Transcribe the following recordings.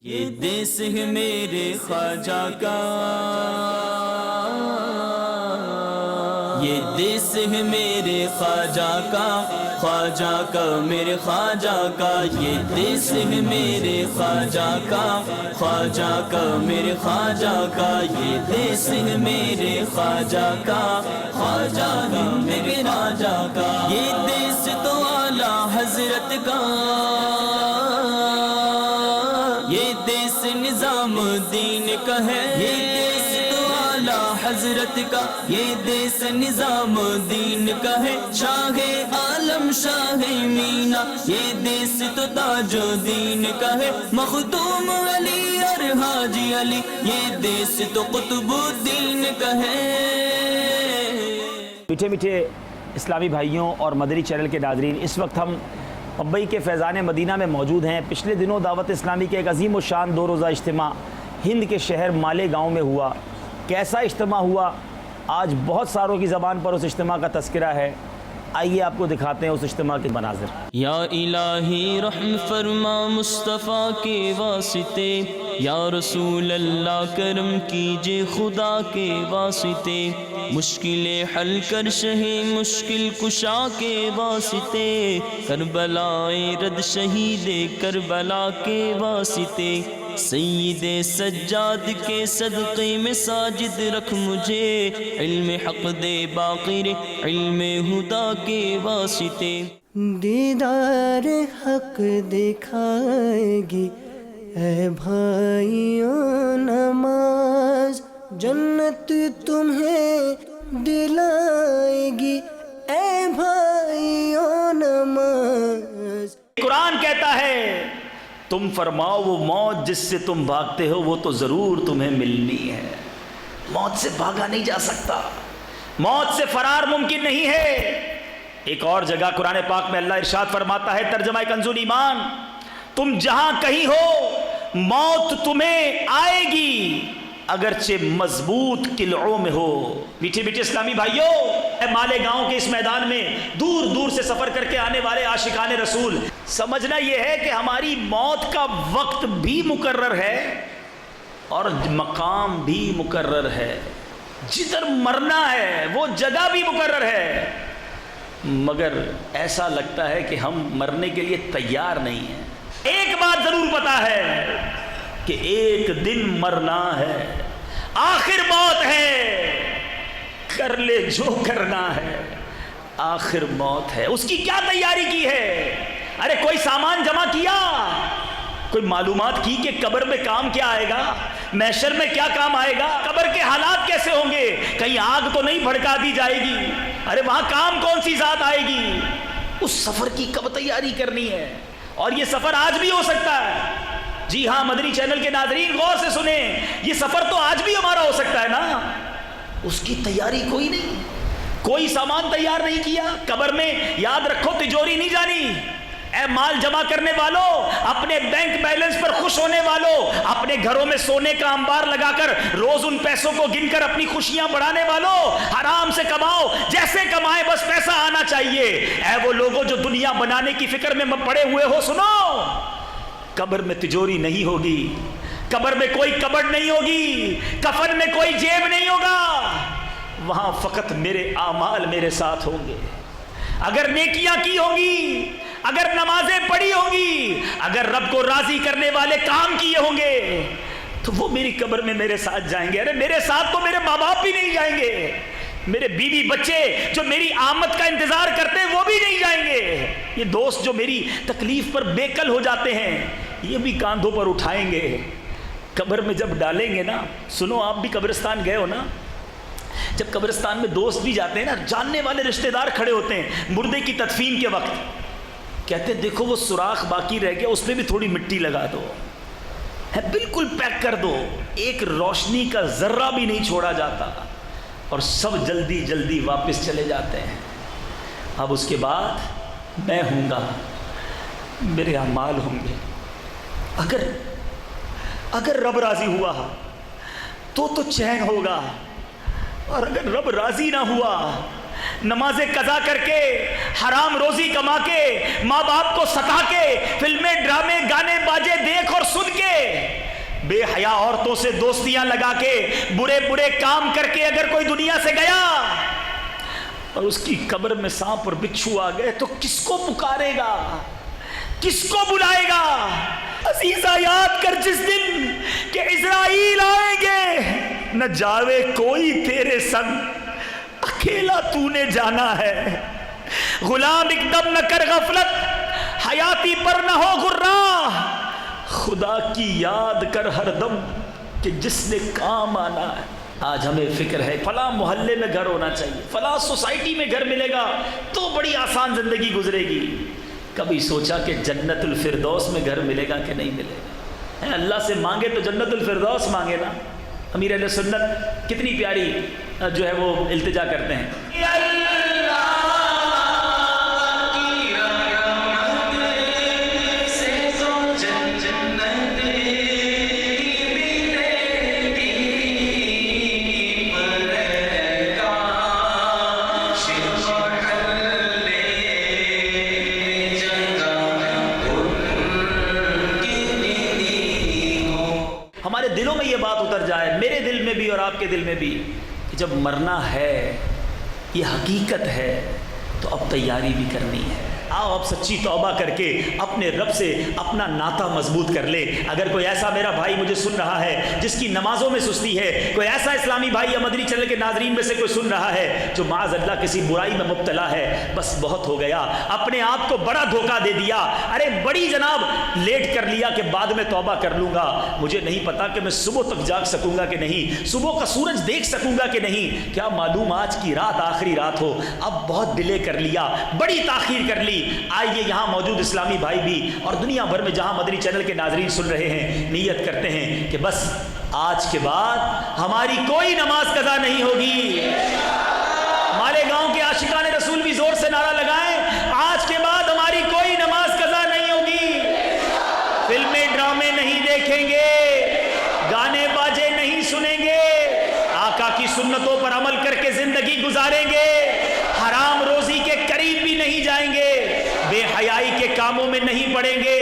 یہ دیس ہے میرے خواجہ کا، یہ دیس ہے میرے خواجہ کا، خواجہ کا میرے خواجہ کا، یہ دیس ہے میرے خواجہ کا، خواجہ کا میرے خواجہ کا، یہ دیس ہے میرے خواجہ کا، خواجہ کا میرے خواجہ کا، یہ دیس تو اعلی حضرت کا، یہ دیس نظام دین کا ہے، یہ دیس تو اعلی حضرت کا، یہ دیس نظام دین کا ہے، شاہ عالم شاہ مینا، یہ دیس تو تاج دین کا ہے، مخدوم علی اور حاجی علی، یہ دیس تو قطب الدین کا ہے۔ میٹھے میٹھے اسلامی بھائیوں اور مدنی چینل کے ناظرین، اس وقت ہم ممبئی کے فیضان مدینہ میں موجود ہیں۔ پچھلے دنوں دعوت اسلامی کے ایک عظیم و شان 2 روزہ اجتماع ہند کے شہر مالیگاؤں میں ہوا۔ کیسا اجتماع ہوا، آج بہت ساروں کی زبان پر اس اجتماع کا تذکرہ ہے۔ آئیے آپ کو دکھاتے ہیں اس اجتماع کے مناظر۔ یا الہی رحم فرما مصطفیٰ کے واسطے، یا رسول اللہ کرم کیجے خدا کے واسطے، مشکلیں حل کر شہ مشکل کشا کے واسطے، کربلائے رد شہید کربلا کے واسطے، سید سجاد کے صدقے میں ساجد رکھ مجھے، علم حق دے باقر علم ہدا کے واسطے۔ دیدار حق دکھائے گی اے بھائیوں نماز، جنت تمہیں دلائے گی اے بھائیوں نماز۔ قرآن کہتا ہے تم فرماؤ وہ موت جس سے تم بھاگتے ہو وہ تو ضرور تمہیں ملنی ہے۔ موت سے بھاگا نہیں جا سکتا، موت سے فرار ممکن نہیں ہے۔ ایک اور جگہ قرآن پاک میں اللہ ارشاد فرماتا ہے، ترجمہ کنز ایمان، تم جہاں کہیں ہو موت تمہیں آئے گی اگرچہ مضبوط قلعوں میں ہو۔ میٹھے میٹھے اسلامی بھائیوں، مالیگاؤں کے اس میدان میں دور دور سے سفر کر کے آنے والے عاشقان رسول، سمجھنا یہ ہے کہ ہماری موت کا وقت بھی مقرر ہے اور مقام بھی مقرر ہے، جدھر مرنا ہے وہ جگہ بھی مقرر ہے، مگر ایسا لگتا ہے کہ ہم مرنے کے لیے تیار نہیں ہیں۔ ایک بات ضرور پتا ہے کہ ایک دن مرنا ہے، آخر موت ہے، کر لے جو کرنا ہے، آخر موت ہے۔ اس کی کیا تیاری کی ہے؟ ارے کوئی سامان جمع کیا، کوئی معلومات کی کہ قبر میں کام کیا آئے گا، محشر میں کیا کام آئے گا، قبر کے حالات کیسے ہوں گے، کہیں آگ تو نہیں بھڑکا دی جائے گی، ارے وہاں کام کون سی ذات آئے گی، اس سفر کی کب تیاری کرنی ہے؟ اور یہ سفر آج بھی ہو سکتا ہے۔ جی ہاں مدنی چینل کے ناظرین غور سے سنیں، یہ سفر تو آج بھی ہمارا ہو سکتا ہے نا۔ اس کی تیاری کوئی نہیں، کوئی سامان تیار نہیں کیا۔ قبر میں یاد رکھو تجوری نہیں جانی۔ اے مال جمع کرنے والوں، اپنے بینک بیلنس پر خوش ہونے والوں، اپنے گھروں میں سونے کا انبار لگا کر روز ان پیسوں کو گن کر اپنی خوشیاں بڑھانے والوں، حرام سے کماؤ، جیسے کمائے بس پیسہ آنا چاہیے۔ اے وہ لوگوں جو دنیا بنانے کی فکر میں پڑے ہوئے ہو، سنو، قبر میں تجوری نہیں ہوگی، قبر میں کوئی کبڑ نہیں ہوگی، کفن میں کوئی جیب نہیں ہوگا، وہاں فقط میرے اعمال میرے ساتھ ہوں گے۔ اگر نیکیاں کی ہوں گی، اگر نمازیں پڑھی ہوں گی، اگر رب کو راضی کرنے والے کام کیے ہوں گے تو وہ میری قبر میں میرے ساتھ جائیں گے۔ ارے میرے ساتھ تو میرے ماں باپ بھی نہیں جائیں گے، میرے بیوی بچے جو میری آمد کا انتظار کرتے ہیں وہ بھی نہیں جائیں گے، یہ دوست جو میری تکلیف پر بے کل ہو جاتے ہیں یہ بھی کاندھوں پر اٹھائیں گے۔ قبر میں جب ڈالیں گے نا، سنو آپ بھی قبرستان گئے ہو نا، جب قبرستان میں دوست بھی جاتے ہیں نا، جاننے والے رشتہ دار کھڑے ہوتے ہیں مردے کی تدفین کے وقت، کہتے ہیں دیکھو وہ سوراخ باقی رہ گیا، اس پہ بھی تھوڑی مٹی لگا دو، ہے بالکل پیک کر دو، ایک روشنی کا ذرہ بھی نہیں چھوڑا جاتا، اور سب جلدی جلدی واپس چلے جاتے ہیں۔ اب اس کے بعد میں ہوں گا، میرے اعمال ہوں گے، اگر رب راضی ہوا تو چین ہوگا، اور اگر رب راضی نہ ہوا، نمازیں قضا کر کے، حرام روزی کما کے، ماں باپ کو ستا کے، فلمیں ڈرامے گانے باجے دیکھ اور سن کے بے حیا عورتوں سے دوستیاں لگا کے برے برے کام کر کے اگر کوئی دنیا سے گیا اور اس کی قبر میں سانپ اور بچھو آ گئے تو کس کو پکارے گا, کس کو بلائے گا؟ عزیزہ یاد کر جس دن کہ عزرائیل آئیں گے, نہ جاوے کوئی تیرے سنگ, اکیلا تو نے جانا ہے. غلام ایک دم نہ کر غفلت, حیاتی پر نہ ہو غرا, خدا کی یاد کر ہر دم کہ جس نے کام آنا ہے. آج ہمیں فکر ہے فلاں محلے میں گھر ہونا چاہیے, فلاں سوسائٹی میں گھر ملے گا تو بڑی آسان زندگی گزرے گی. کبھی سوچا کہ جنت الفردوس میں گھر ملے گا کہ نہیں ملے گا؟ اللہ سے مانگے تو جنت الفردوس مانگے نا. امیر اہل سنت کتنی پیاری جو ہے وہ التجا کرتے ہیں, ہمارے دلوں میں یہ بات اتر جائے, میرے دل میں بھی اور آپ کے دل میں بھی, کہ جب مرنا ہے, یہ حقیقت ہے, تو اب تیاری بھی کرنی ہے. آؤ اب سچی توبہ کر کے اپنے رب سے اپنا ناطہ مضبوط کر لے. اگر کوئی ایسا میرا بھائی مجھے سن رہا ہے جس کی نمازوں میں سستی ہے, کوئی ایسا اسلامی بھائی یا مدنی چینل کے ناظرین میں سے کوئی سن رہا ہے جو معاذ اللہ کسی برائی میں مبتلا ہے, بس بہت ہو گیا, اپنے آپ کو بڑا دھوکہ دے دیا, ارے بڑی جناب لیٹ کر لیا کہ بعد میں توبہ کر لوں گا, مجھے نہیں پتا کہ میں صبح تک جاگ سکوں گا کہ نہیں, صبح کا سورج دیکھ سکوں گا کہ نہیں, کیا معلوم آج کی رات آخری رات ہو, اب بہت ڈیلے کر لیا, بڑی تاخیر کر لی. آئیے یہاں موجود اسلامی بھائی بھی اور دنیا بھر میں جہاں مدنی چینل کے ناظرین سن رہے ہیں, نیت کرتے ہیں کہ بس آج کے بعد ہماری کوئی نماز قضا نہیں ہوگی. مالیگاؤں کے عاشقان رسول بھی زور سے نعرہ لگائیں, آج کے بعد ہماری کوئی نماز قضا نہیں ہوگی. فلمیں ڈرامے نہیں دیکھیں گے, گانے باجے نہیں سنیں گے, آقا کی سنتوں پر عمل کر کے زندگی گزاریں گے, حرام روزی کے قریب بھی نہیں جائیں گے, بے حیائی کے کاموں میں نہیں پڑیں گے.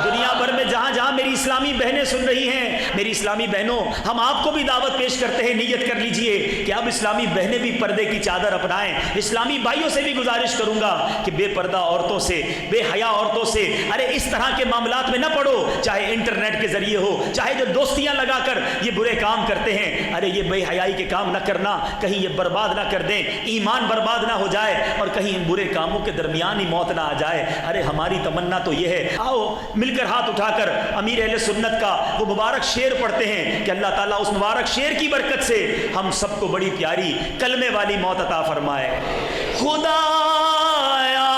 دنیا بھر میں جہاں جہاں میری اسلامی بہنیں سن رہی ہیں, میری اسلامی بہنوں, ہم آپ کو بھی دعوت پیش کرتے ہیں, نیت کر لیجئے کہ اب اسلامی بہنیں بھی پردے کی چادر اپنائیں. اسلامی بھائیوں سے بھی گزارش کروں گا کہ بے پردہ عورتوں سے, بے حیا عورتوں سے ارے اس طرح کے معاملات میں نہ پڑو, چاہے انٹرنیٹ کے ذریعے ہو, چاہے جو دوستیاں لگا کر یہ برے کام کرتے ہیں, ارے یہ بے حیائی کے کام نہ کرنا, کہیں یہ برباد نہ کر دیں, ایمان برباد نہ ہو جائے اور کہیں ان برے کاموں کے درمیان ہی موت نہ آ جائے. ارے ہماری تمنا تو یہ ہے, آؤ مل کر ہاتھ اٹھا کر امیر اہل سنت کا وہ مبارک شعر پڑھتے ہیں کہ اللہ تعالیٰ اس مبارک شعر کی برکت سے ہم سب کو بڑی پیاری کلمے والی موت عطا فرمائے. خدایا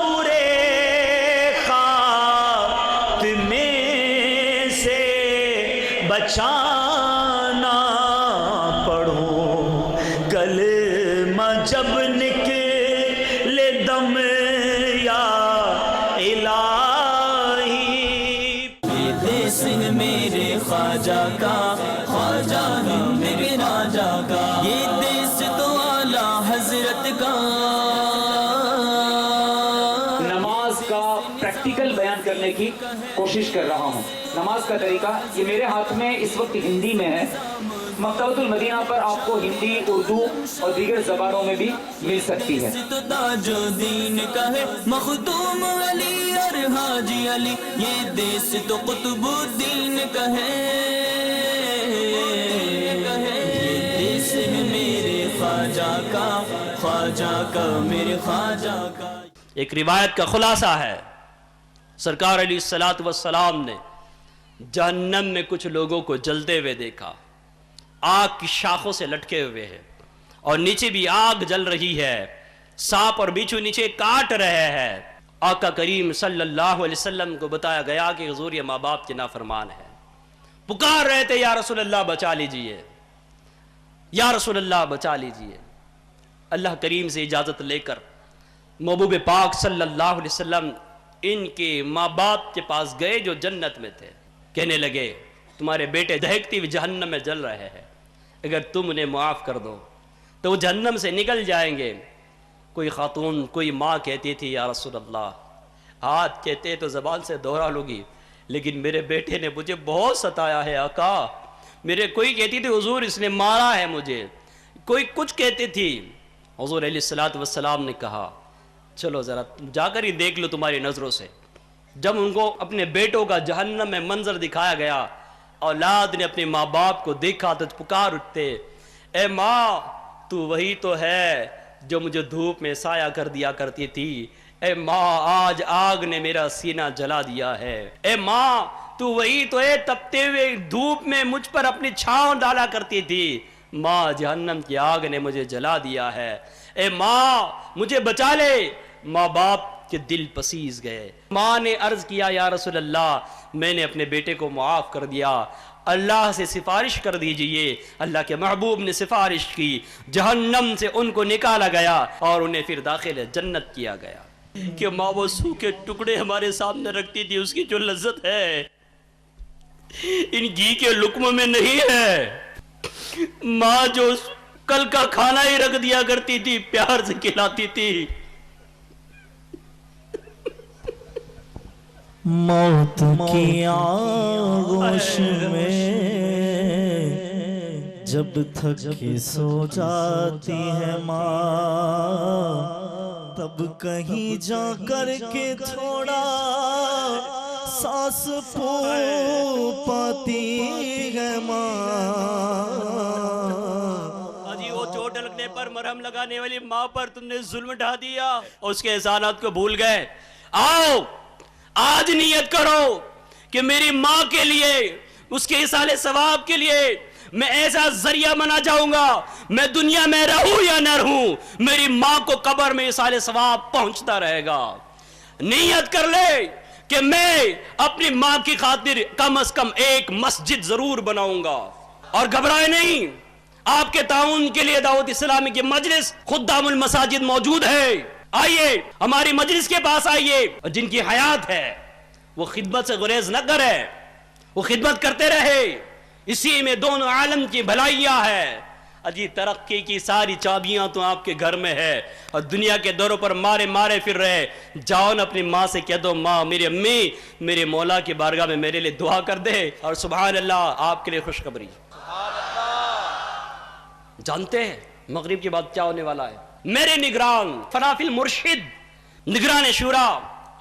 برے خاتمے سے بچانا, پڑھو کلمہ جب نکلے دم یا الہی. سنگ میرے خواجہ کا, خواجہ میرے راجا کا, یہ دیس تو اعلیٰ حضرت کا. نماز کا پریکٹیکل بیان کرنے کی کوشش کر رہا ہوں. نماز کا طریقہ یہ میرے ہاتھ میں اس وقت ہندی میں ہے, مکتبۃ المدینہ پر آپ کو ہندی, اردو اور دیگر زبانوں میں بھی مل سکتی ہے. تو تاج الدین کا ہے مخدوم علی اور حاجی علی, یہ دیس تو قطب الدین کا ہے, یہ دیس ہے میرے خواجہ کا, خواجہ کا میرے خواجہ کا. ایک روایت کا خلاصہ ہے, سرکار علیہ الصلوۃ والسلام نے جہنم میں کچھ لوگوں کو جلتے ہوئے دیکھا, آگ کی شاخوں سے لٹکے ہوئے ہیں اور نیچے بھی آگ جل رہی ہے, سانپ اور بچھو نیچے کاٹ رہے ہیں. آقا کریم صلی اللہ علیہ وسلم کو بتایا گیا کہ حضور یہ ماں باپ کے نافرمان ہے, پکار رہے تھے یا رسول اللہ بچا لیجئے, یا رسول اللہ بچا لیجئے. اللہ کریم سے اجازت لے کر محبوب پاک صلی اللہ علیہ وسلم ان کے ماں باپ کے پاس گئے جو جنت میں تھے. کہنے لگے تمہارے بیٹے دہکتی ہوئی جہنم میں جل رہے ہیں, اگر تم انہیں معاف کر دو تو وہ جہنم سے نکل جائیں گے. کوئی خاتون, کوئی ماں کہتی تھی یا رسول اللہ, ہاتھ کہتے تو زبان سے دوہرا لوگی, لیکن میرے بیٹے نے مجھے بہت ستایا ہے آقا. میرے کوئی کہتی تھی حضور اس نے مارا ہے مجھے, کوئی کچھ کہتی تھی. حضور علیہ الصلوۃ والسلام نے کہا چلو ذرا جا کر ہی دیکھ لو تمہاری نظروں سے. جب ان کو اپنے بیٹوں کا جہنم میں منظر دکھایا گیا, اولاد نے اپنے ماں باپ کو دیکھا تو پکار اٹھتے, اے ماں تو وہی تو ہے جو مجھے دھوپ میں سایہ کر دیا کرتی تھی. اے ماں آج آگ نے میرا سینہ جلا دیا ہے. اے ماں تو وہی تو ہے تپتے ہوئے دھوپ میں مجھ پر اپنی چھاؤں ڈالا کرتی تھی. ماں جہنم کی آگ نے مجھے جلا دیا ہے. اے ماں مجھے بچا لے. ماں باپ کے دل پسیز گئے. ماں نے عرض کیا یا رسول اللہ میں نے اپنے بیٹے کو معاف کر دیا, اللہ سے سفارش کر دیجئے. اللہ کے محبوب نے سفارش کی, جہنم سے ان کو نکالا گیا اور انہیں پھر داخل جنت کیا گیا. کہ ماں وہ سوکھے ٹکڑے ہمارے سامنے رکھتی تھی, اس کی جو لذت ہے ان گھی کے لقموں میں نہیں ہے. ماں جو کل کا کھانا ہی رکھ دیا کرتی تھی, پیار سے کھلاتی تھی. موت کی آغوش میں جب تھک کے سو جاتی ہے ماں, تب کہیں جا کر کے تھوڑا سانس پھو پاتی ہے ماں. وہ چوٹ لگنے پر مرہم لگانے والی ماں پر تم نے ظلم ڈھا دیا, اس کے احسانات کو بھول گئے. آؤ آج نیت کرو کہ میری ماں کے لیے, اس کے اصالِ ثواب کے لیے میں ایسا ذریعہ بنا جاؤں گا, میں دنیا میں رہوں یا نہ رہوں میری ماں کو قبر میں اصالِ ثواب پہنچتا رہے گا. نیت کر لے کہ میں اپنی ماں کی خاطر کم از کم ایک مسجد ضرور بناؤں گا. اور گھبرائے نہیں, آپ کے تعاون کے لیے دعوت اسلامی کی مجلس خدام المساجد موجود ہے. آئیے ہماری مجلس کے پاس آئیے. جن کی حیات ہے وہ خدمت سے گریز نہ کرے, وہ خدمت کرتے رہے, اسی میں دونوں عالم کی بھلائیاں ہے. اجی ترقی کی ساری چابیاں تو آپ کے گھر میں ہے, اور دنیا کے دوروں پر مارے مارے پھر رہے. جاؤ نا اپنی ماں سے کہہ دو, ماں میری امی میرے مولا کی بارگاہ میں میرے لیے دعا کر دے. اور سبحان اللہ آپ کے لیے خوشخبری, جانتے ہیں مغرب کے بعد کیا ہونے والا ہے؟ میرے نگران فنافل مرشد نگران شورا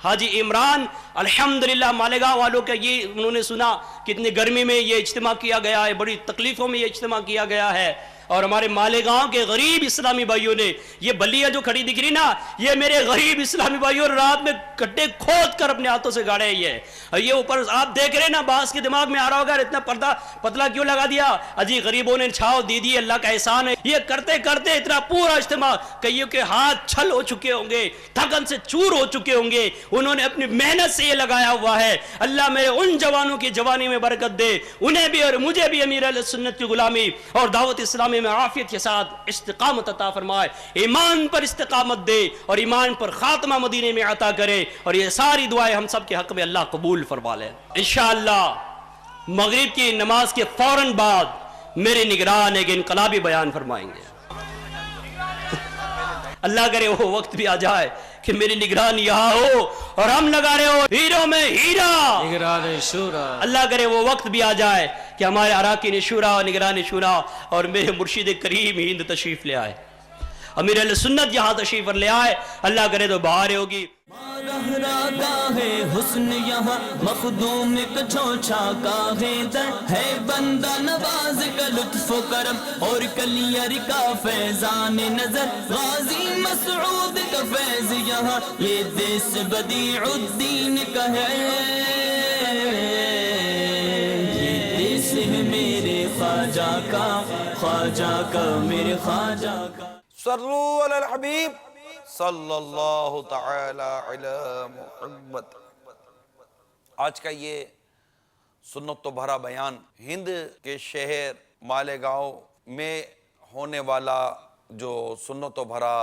حاجی عمران الحمدللہ مالیگاؤں والوں کا یہ انہوں نے سنا کتنی گرمی میں یہ اجتماع کیا گیا ہے, بڑی تکلیفوں میں یہ اجتماع کیا گیا ہے. اور ہمارے مالیگاؤں کے غریب اسلامی بھائیوں نے یہ بلیاں جو کھڑی دکھ رہی نا, یہ میرے غریب اسلامی بھائیوں رات میں گڈھے کھود کر اپنے ہاتھوں سے گاڑے. یہ اوپر آپ دیکھ رہے نا, باس کے دماغ میں آ رہا ہوگا اتنا پردہ پتلا کیوں لگا دیا. اجی غریبوں نے چھاؤ دی دی, اللہ کا احسان ہے. یہ کرتے کرتے اتنا پورا اجتماع کئیوں کے ہاتھ چھل ہو چکے ہوں گے, تھکن سے چور ہو چکے ہوں گے. انہوں نے اپنی محنت سے یہ لگایا ہوا ہے. اللہ میرے ان جوانوں کی جوانی میں برکت دے, انہیں بھی اور مجھے بھی امیر اہل سنت کی غلامی اور دعوت اسلامی میں عافیت کے ساتھ استقامت عطا فرمائے. ایمان پر استقامت دے اور ایمان پر خاتمہ مدینے میں عطا کرے. اور یہ ساری دعائیں ہم سب کے حق میں اللہ قبول فرما لے. انشاءاللہ مغرب کی نماز کے فوراً بعد میرے نگران ایک انقلابی بیان فرمائیں گے. اللہ کرے وہ وقت بھی آ جائے کہ میری نگران یہاں ہو اور ہم لگا رہے ہو ہیروں میں ہیرا نگران شورا. اللہ کرے وہ وقت بھی آ جائے کہ ہمارے اراکین شورا اور نگران شورا اور میرے مرشد کریم ہند تشریف لے آئے, امیر اہل سنت یہاں تشریف لے آئے. اللہ کرے تو بہار ہوگی. ہے حسن یہاں مخدوم کچھوچا کا ہے در ہے بندہ نواز کا لطف و کرم اور کلیئر کا فیضان نظر غازی مسعود کا فیض یہاں یہ دیس بدیع الدین کا ہے یہ دیس ہے میرے خواجہ کا میرے خواجہ کا. صلو علی الحبیب صلی اللہ تعالی علی محمد. آج کا یہ سنت و بھرا بیان ہند کے شہر مالیگاؤں میں ہونے والا جو سنت و بھرا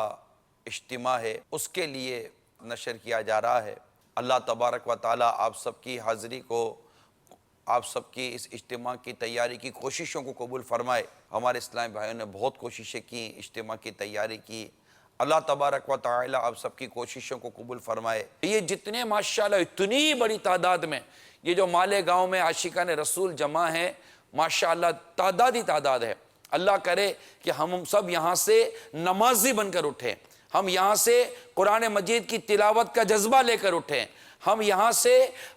اجتماع ہے اس کے لیے نشر کیا جا رہا ہے. اللہ تبارک و تعالی آپ سب کی حاضری کو, آپ سب کی اس اجتماع کی تیاری کی کوششوں کو قبول فرمائے. ہمارے اسلامی بھائیوں نے بہت کوششیں کی, اجتماع کی تیاری کی, اللہ تبارک و تعالی آپ سب کی کوششوں کو قبول فرمائے۔ یہ جتنے ماشاءاللہ اتنی بڑی تعداد میں یہ جو مالیگاؤں میں عاشقان رسول جمع ہیں، ماشاءاللہ تعداد ہی تعداد ہے۔ اللہ کرے کہ ہم سب یہاں سے نمازی بن کر اٹھیں، ہم یہاں سے قرآن مجید کی تلاوت کا جذبہ لے کر اٹھیں، ہم یہاں سے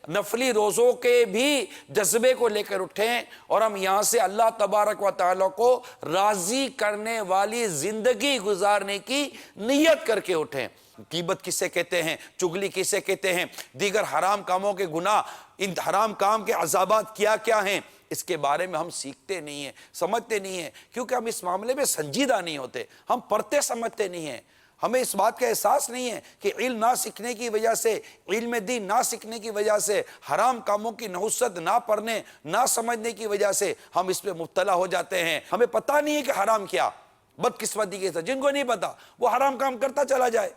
نفلی روزوں کے بھی جذبے کو لے کر اٹھیں، اور ہم یہاں سے اللہ تبارک و تعالیٰ کو راضی کرنے والی زندگی گزارنے کی نیت کر کے اٹھیں۔ غیبت کسے کہتے ہیں، چغلی کسے کہتے ہیں، دیگر حرام کاموں کے گناہ، ان حرام کام کے عذابات کیا کیا ہیں، اس کے بارے میں ہم سیکھتے نہیں ہیں، سمجھتے نہیں ہیں، کیونکہ ہم اس معاملے میں سنجیدہ نہیں ہوتے، ہم پڑھتے سمجھتے نہیں ہیں، ہمیں اس بات کا احساس نہیں ہے کہ علم نہ سیکھنے کی وجہ سے، علم دین نہ سیکھنے کی وجہ سے، حرام کاموں کی نحوست نہ پڑھنے نہ سمجھنے کی وجہ سے ہم اس پہ مبتلا ہو جاتے ہیں۔ ہمیں پتہ نہیں ہے کہ حرام کیا، بدقسمتی کے ساتھ جن کو نہیں پتا وہ حرام کام کرتا چلا جائے،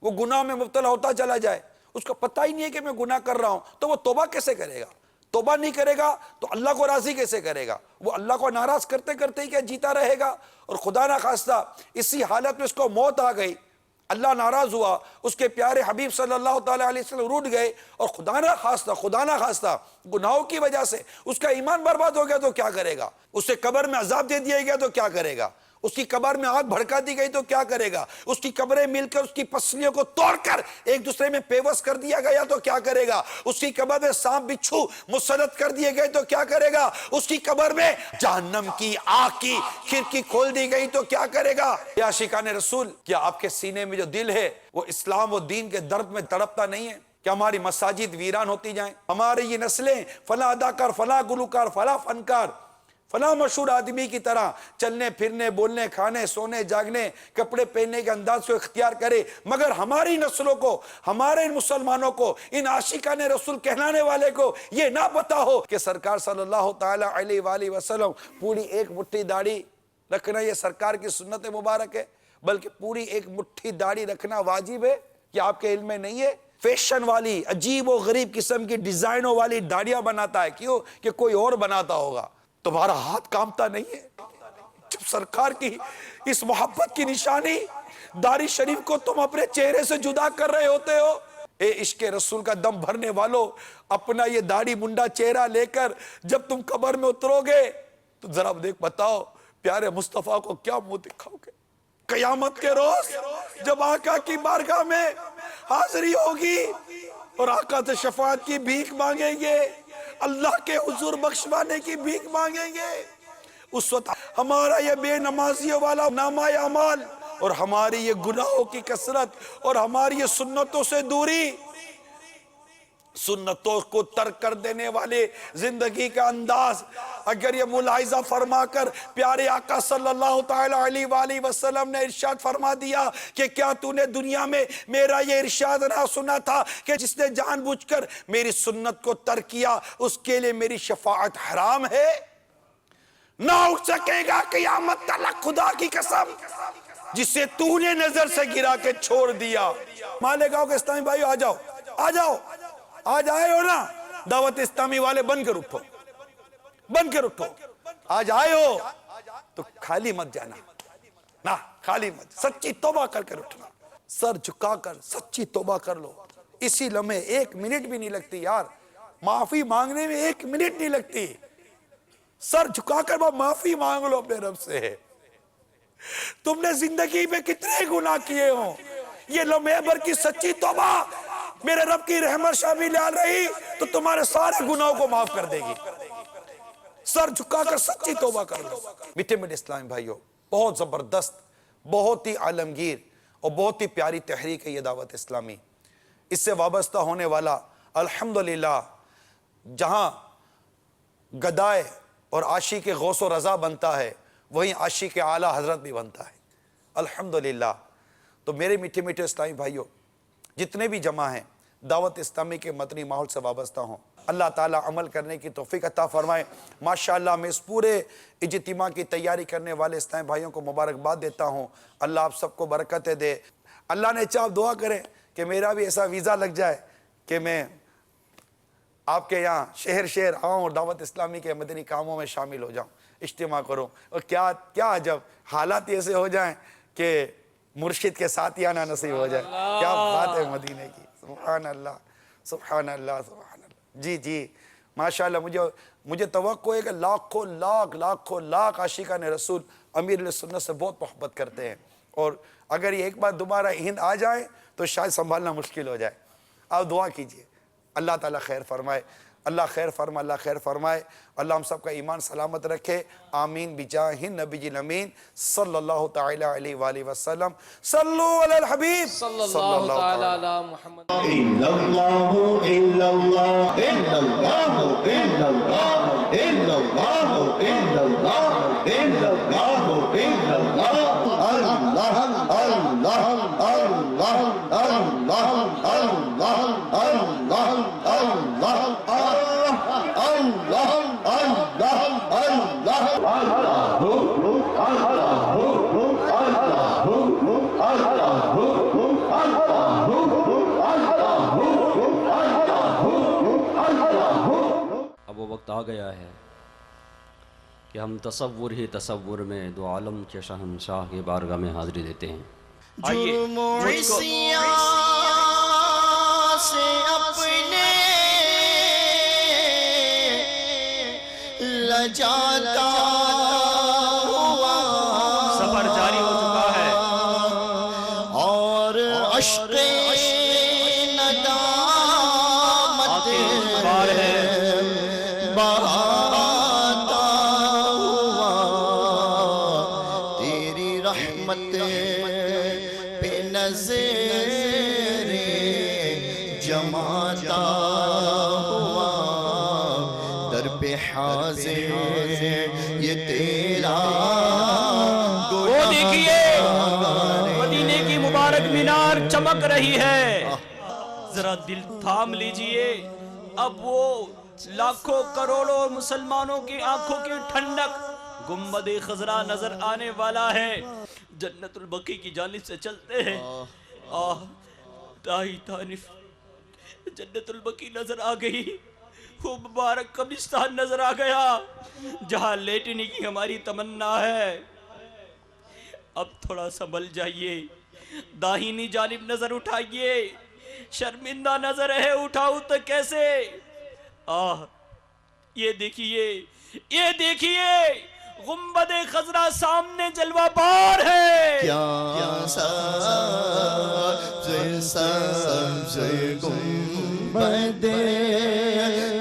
وہ گناہ میں مبتلا ہوتا چلا جائے، اس کو پتہ ہی نہیں ہے کہ میں گناہ کر رہا ہوں، تو وہ توبہ کیسے کرے گا؟ توبہ نہیں کرے گا تو اللہ کو راضی کیسے کرے گا؟ وہ اللہ کو ناراض کرتے کرتے ہی کیا جیتا رہے گا؟ اور خدا نہ خواستہ اسی حالت میں اس کو موت آ گئی، اللہ ناراض ہوا، اس کے پیارے حبیب صلی اللہ تعالیٰ علیہ وسلم روٹ گئے، اور خدا نہ خواستہ گناہوں کی وجہ سے اس کا ایمان برباد ہو گیا تو کیا کرے گا؟ اسے قبر میں عذاب دے دیا گیا تو کیا کرے گا؟ اس کی قبر میں آگ بھڑکا دی گئی تو کیا کرے گا؟ اس کی قبریں مل کر اس کی پسلیوں کو توڑ کر ایک دوسرے میں پیوست کر دیا گیا تو کیا کرے گا؟ اس کی قبر میں سانپ بچھو مسلط کر دیے گئے تو کیا کرے گا؟ اس کی قبر میں جہنم کی آگ کی کھڑکی کھول دی گئی تو کیا کرے گا؟ یا عاشقان رسول، کیا آپ کے سینے میں جو دل ہے وہ اسلام و دین کے درد میں تڑپتا نہیں ہے؟ کیا ہماری مساجد ویران ہوتی جائیں؟ ہماری یہ نسلیں فلاں اداکار، فلاں گلوکار، فلاں فنکار، فلاں مشہور آدمی کی طرح چلنے پھرنے، بولنے، کھانے، سونے، جاگنے، کپڑے پہننے کے انداز کو اختیار کرے، مگر ہماری نسلوں کو، ہمارے مسلمانوں کو، ان عاشقان رسول کہلانے والے کو یہ نہ پتا ہو کہ سرکار صلی اللہ تعالیٰ علیہ وآلہ وسلم پوری ایک مٹھی داڑھی رکھنا یہ سرکار کی سنت مبارک ہے، بلکہ پوری ایک مٹھی داڑھی رکھنا واجب ہے۔ کیا آپ کے علم میں نہیں ہے؟ فیشن والی عجیب و غریب قسم کی ڈیزائنوں والی داڑیاں بناتا ہے، کیوں؟ کہ کوئی اور بناتا ہوگا۔ تمہارا ہاتھ کامتا نہیں ہے جب سرکار کی اس محبت کی نشانی داڑھی شریف کو تم اپنے چہرے سے جدا کر رہے ہوتے ہو؟ اے عشق رسول کا دم بھرنے والوں، اپنا یہ داڑھی منڈا چہرہ لے کر جب تم قبر میں اترو گے تو ذرا دیکھ بتاؤ پیارے مصطفیٰ کو کیا منہ دکھاؤ گے؟ قیامت کے روز جب آقا کی بارگاہ میں حاضری ہوگی اور آقا سے شفاعت کی بھیک مانگیں گے، اللہ کے حضور بخشوانے کی بھیک مانگیں گے، اس وقت ہمارا یہ بے نمازیوں والا نامہ اعمال اور ہماری یہ گناہوں کی کثرت اور ہماری یہ سنتوں سے دوری، سنتوں کو ترک کر دینے والے زندگی کا انداز اگر یہ ملاحظہ فرما کر پیارے آقا صلی اللہ تعالیٰ علیہ وآلہ وسلم نے ارشاد فرما دیا کہ کیا تو نے دنیا میں میرا یہ ارشاد نہ سنا تھا کہ جس نے جان بوجھ کر میری سنت کو ترک کیا اس کے لیے میری شفاعت حرام ہے، نہ اٹھ سکے گا قیامت تک خدا کی قسم جسے تو نے نظر سے گرا کے چھوڑ دیا۔ مالیگاؤں کے اسلامی بھائیو آ جاؤ، آ جاؤ، آج آئے ہو نا، دعوت اسلامی والے بن کر اٹھو، بن کر اٹھو، آج آئے ہو تو خالی مت جانا، نہ خالی مت، سچی توبہ کر کر اٹھنا، سر جھکا کر سچی توبہ کر لو، اسی لمحے 1 منٹ بھی نہیں لگتی یار، معافی مانگنے میں 1 منٹ نہیں لگتی، سر جھکا کر وہ معافی مانگ لو اپنے رب سے۔ تم نے زندگی میں کتنے گناہ کیے ہوں، یہ لمحے بھر کی سچی توبہ میرے رب کی رحمت شامل آ رہی تو تمہارے سارے گناہوں کو معاف کر دے گی، سر جھکا کر سچی توبہ کر لو۔ میٹھے میٹھے اسلامی بھائیوں، بہت زبردست، بہت ہی عالمگیر اور بہت ہی پیاری تحریک ہے یہ دعوت اسلامی۔ اس سے وابستہ ہونے والا الحمدللہ جہاں گدائے اور عاشق غوث و رضا بنتا ہے وہیں عاشق اعلیٰ حضرت بھی بنتا ہے الحمدللہ۔ تو میرے میٹھے میٹھے اسلامی بھائیوں، جتنے بھی جمع ہیں دعوت اسلامی کے مدنی ماحول سے وابستہ ہوں، اللہ تعالیٰ عمل کرنے کی توفیق عطا فرمائے۔ ماشاءاللہ میں اس پورے اجتماع کی تیاری کرنے والے اسلامی بھائیوں کو مبارکباد دیتا ہوں، اللہ آپ سب کو برکتیں دے۔ اللہ نے چاہا دعا کریں کہ میرا بھی ایسا ویزا لگ جائے کہ میں آپ کے یہاں شہر شہر آؤں اور دعوت اسلامی کے مدنی کاموں میں شامل ہو جاؤں، اجتماع کروں، اور کیا عجب حالات ایسے ہو جائیں کہ مرشد کے ساتھ ہی آنا نصیب ہو جائے. کیا بات ہے مدینے کی. سبحان اللہ سبحان اللہ سبحان اللہ. جی جی ماشاءاللہ. مجھے توقع ہے کہ لاکھوں لاکھ عاشقان رسول امیر علیہ سنت سے بہت محبت کرتے ہیں, اور اگر یہ ایک بار دوبارہ ہند آ جائیں تو شاید سنبھالنا مشکل ہو جائے. آپ دعا کیجئے, اللہ تعالیٰ خیر فرمائے, اللہ خیر فرمائے, اللہ ہم سب کا ایمان سلامت رکھے. آمین بجاہ نبی الامین صلی اللہ تعالی علیہ وآلہ وسلم. صلو علی الحبیب صلی اللہ تعالی علی محمد. اب وہ وقت آ گیا ہے کہ ہم تصور ہی تصور میں دو عالم کے شہنشاہ کی بارگاہ میں حاضری دیتے ہیں. جرم و عصیاں سے اپنے لجاتا ہوا سفر جاری ہو چکا ہے اور عشق ندامت بار ہے بہاتا ہوا تیری رحمت پہ نظر جماتا ہوا در پہ حاضر یہ تیرا وہ دیکھیے مدینے کی مبارک مینار چمک رہی ہے. ذرا دل تھام لیجئے. اب وہ لاکھوں کروڑوں مسلمانوں کی آنکھوں کی ٹھنڈک گنبد خضرا نظر آنے والا ہے. جنت البقیع کی جانب سے چلتے ہیں. دائی طانف جنت البقیع نظر آ گئی. وہ مبارک قبرستان نظر آ گیا جہاں لیٹنے کی ہماری تمنا ہے. اب تھوڑا سنبھل جائیے. داہنی جانب نظر اٹھائیے. شرمندہ نظر ہے, اٹھاؤ تو کیسے. یہ دیکھیے گنبد خضرا سامنے جلوہ بار ہے. کیا سبز گنبد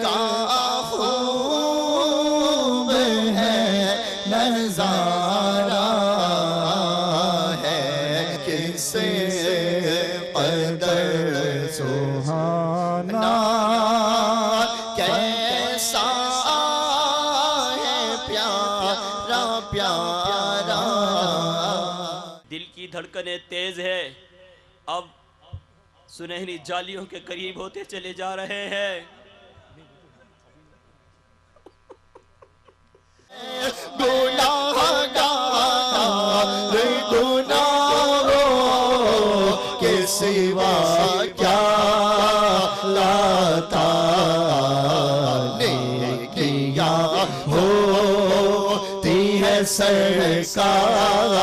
کا خوب ہے نظارہ ہے کس قدر سبحانہ کیسا ہے پیارا پیارا. دل کی دھڑکنیں تیز ہے. اب سنہری جالیوں کے قریب ہوتے چلے جا رہے ہیں. گناہگاروں کے سوا کیا لاتا نیکیاں ہوتی ہے سرکار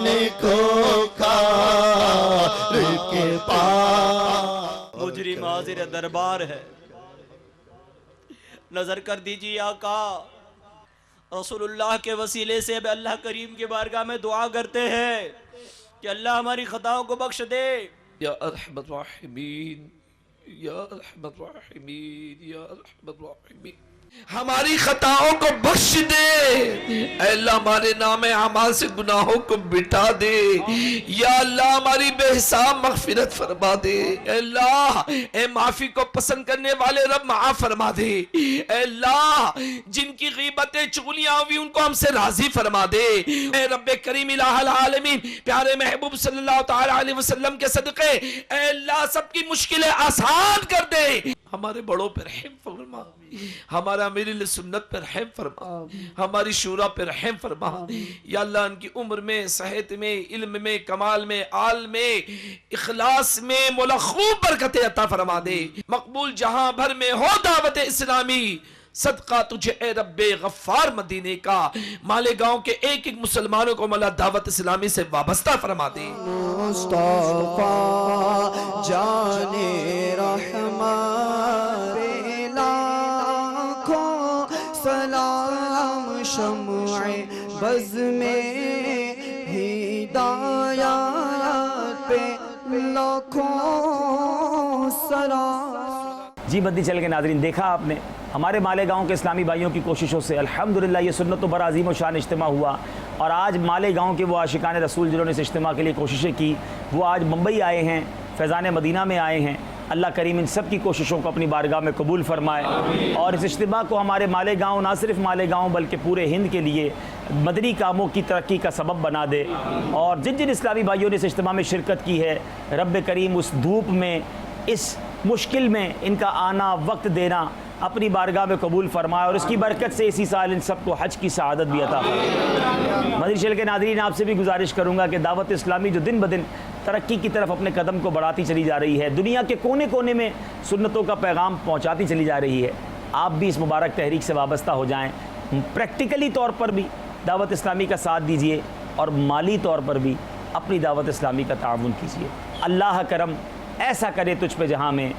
نیکوکار کے پاس. مجرم حاضر دربار ہے. نظر کر دیجیے آقا. رسول اللہ کے وسیلے سے اب اللہ کریم کے بارگاہ میں دعا کرتے ہیں کہ اللہ ہماری خطاؤں کو بخش دے. یا ارحم الراحمین یا ارحم الراحمین یا ارحم الراحمین. ہماری خطاؤں کو بخش دے اے اللہ. ہمارے نام اعمال سے گناہوں کو مٹا دے یا اللہ. ہماری بے حساب مغفرت فرما دے اے اللہ. اے معافی کو پسند کرنے والے رب معاف فرما دے اے اللہ. جن کی غیبتیں چغلیاں ہوئی ان کو ہم سے راضی فرما دے اے رب کریم الہ العالمین. پیارے محبوب صلی اللہ تعالی علیہ وسلم کے صدقے اے اللہ سب کی مشکلیں آسان کر دے. ہمارے بڑوں پر رحم فرما, ہمارا امیر سنت پر رحم فرما, ہماری شورا پر رحم فرما یا اللہ. ان کی عمر میں, صحت میں, علم میں, کمال میں, آل میں, اخلاص میں مولا خوب برکت عطا فرما دے. مقبول جہاں بھر میں ہو دعوت اسلامی صدقہ تجھے اے رب غفار مدینے کا مالیگاؤں کے ایک ایک مسلمانوں کو مولا دعوت اسلامی سے وابستہ فرما دے. مصطفیٰ جانے رحمان پہ لاکھوں سلام، شمع بز میں ہدایات پہ لاکھوں سلام. جی مدنی چینل کے ناظرین، دیکھا آپ نے ہمارے مالیگاؤں کے اسلامی بھائیوں کی کوششوں سے الحمدللہ یہ سنت و بر عظیم و شان اجتماع ہوا، اور آج مالیگاؤں کے وہ عاشقان رسول جنہوں نے اس اجتماع کے لیے کوششیں کی وہ آج ممبئی آئے ہیں، فیضان مدینہ میں آئے ہیں. اللہ کریم ان سب کی کوششوں کو اپنی بارگاہ میں قبول فرمائے، اور اس اجتماع کو ہمارے مالیگاؤں، نہ صرف مالیگاؤں بلکہ پورے ہند کے لیے مدنی کاموں کی ترقی کا سبب بنا دے. اور جن جن اسلامی بھائیوں نے اس اجتماع میں شرکت کی ہے، رب کریم اس دھوپ میں، اس مشکل میں ان کا آنا، وقت دینا اپنی بارگاہ میں قبول فرمائے، اور اس کی برکت سے اسی سال ان سب کو حج کی سعادت بھی عطا فرمائے. مدنی چینل کے ناظرین، آپ سے بھی گزارش کروں گا کہ دعوت اسلامی جو دن بدن ترقی کی طرف اپنے قدم کو بڑھاتی چلی جا رہی ہے، دنیا کے کونے کونے میں سنتوں کا پیغام پہنچاتی چلی جا رہی ہے، آپ بھی اس مبارک تحریک سے وابستہ ہو جائیں. پریکٹیکلی طور پر بھی دعوت اسلامی کا ساتھ دیجئے، اور مالی طور پر بھی اپنی دعوت اسلامی کا تعاون کیجئے. اللہ کرم ایسا کرے تجھ پہ جہاں میں،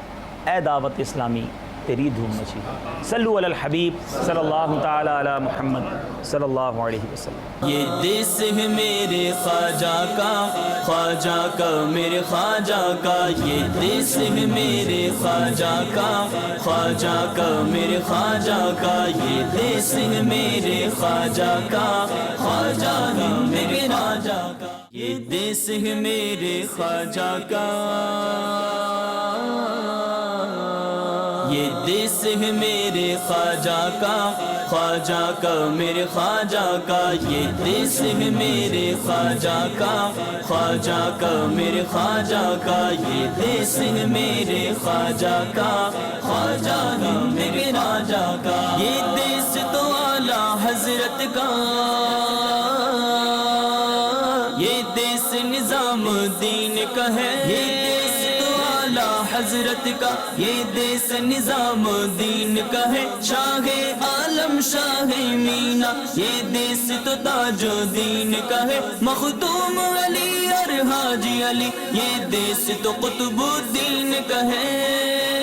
اے دعوت اسلامی تیری دھوم مچی. صلو علی الحبیب صلی اللہ تعالی علی محمد صلی اللہ علیہ وسلم. یہ دیس ہے میرے خواجہ کا، خواجہ کا میرے خواجہ کا، یہ دیس ہے میرے خواجہ کا، خواجہ کا میرے خواجہ کا، یہ دیس ہے میرے خواجہ کا، خواجہ ہے میرے خواجہ کا، یہ دیس ہے میرے خواجہ کا، یہ دیس ہے میرے خواجہ کا، خواجہ کا میرے خواجہ کا، یہ دیس ہے میرے خواجہ کا، خواجہ کا میرے خواجہ کا، یہ دیس ہے میرے خواجہ کا، خواجہ ہے میرے خواجہ کا. یہ دیس تو اعلیٰ حضرت کا، یہ دیس نظام دین کا ہے، یہ دیس تو اعلیٰ حضرت کا، یہ دیس نظام دین کا ہے. شاہ عالم شاہ مینا، یہ دیس تو تاج دین کا ہے. مخدوم علی اور حاجی علی، یہ دیس تو قطب الدین کا ہے.